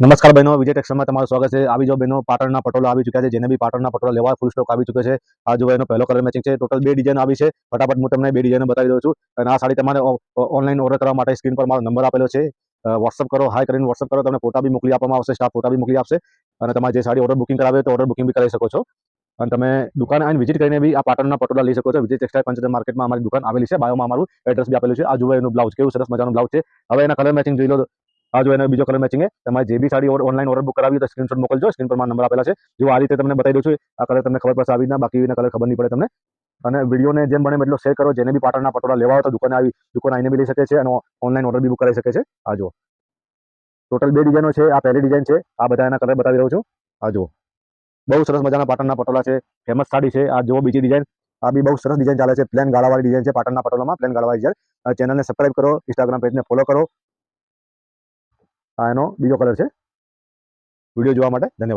નમસ્કાર બહેનો, વિજય ટેક્સટાઇલમાં તમારું સ્વાગત છે। આવી જાઓ બહેનો, પાટણના પટોળા આવી ચૂક્યા છે। જેને બી પાટણના પટોળા લેવા ફૂલ સ્ટોક આવી ચૂક્યો છે। આ જો એનો પહેલો કલર મેચિંગ છે। ટોટલ 2 ડિઝાઇન આવી છે। ફટાફટ હું તમને 2 ડિઝાઇન બતાવી દઉં છું। અને આ સાડી તમારે ઓનલાઈન ઓર્ડર કરવા માટે સ્ક્રીન પર મારો નંબર આપેલો છે। વોટ્સઅપ કરો, હાઈ કરીને વોટ્સઅપ કરો, તમને ફોટા બી મોકલી આપવામાં આવશે, સ્ટાફ ફોટા બી મોકલી આપશે। અને તમારે જે સાડી ઓર્ડર બુકિંગ કરાવે તો ઓર્ડર બુકિંગ બી કરી શકો છો। અને તમે દુકાને આવીને વિઝિટ કરીને બી આ પાટણના પટોળા લઈ શકો છો। વિજય ટેક્સટાઇલ પંચોતેર માર્કેટમાં અમારી દુકાન આવેલી છે। બાયોમાં અમારું એડ્રેસ બી આપેલું છે। આ જુઓ એનું બ્લાઉઝ, કેવું સરસ મજાનું બ્લાઉઝ છે। હવે એના કલર મેચિંગ જોઈ લો। આ જો એનો બીજો કલર મેચિંગ છે। તમારે જે બી સાડી ઓનલાઈન ઓર્ડર બુક કરાવી તો સ્ક્રીનશોટ મોકલજો। સ્ક્રીન પર મારા નંબર આપેલા છે। જો આ રીતે તમને બતાવી દઉં છું। આ કલર તમને ખબર પડશે આવી રીતના, બાકી એના કલર ખબર નહીં પડે તમને। અને વિડીયોને જેમ બને એટલો શેર કરો। જેને બી પાટણના પટોળા લેવા હોય તો દુકાને આવીને બી લઈ શકે છે અને ઓનલાઈન ઓર્ડર બી બુક કરાવી શકે છે। આ જુઓ ટોટલ 2 ડિઝાઇનો છે। આ પહેલી ડિઝાઇન છે। આ બધા એના કલર બતાવી રહ્યો છું। આ જુઓ બહુ સરસ મજાના પાટણના પટોળા છે। ફેમસ સાડી છે। આ જુઓ બીજી ડિઝાઇન, આ બી બહુ સરસ ડિઝાઇન ચાલે છે। પ્લેન ગાળાવાળી ડિઝાઇન છે પાટણના પટોળામાં, પ્લેન ગાળાવાળી ડિઝાઇન। ચેનલને સબસ્ક્રાઇબ કરો, ઇન્સ્ટાગ્રામ પેજને ફોલો કરો। આ એનો બીજો કલર છે। વિડીયો જોવા માટે ધન્યવાદ।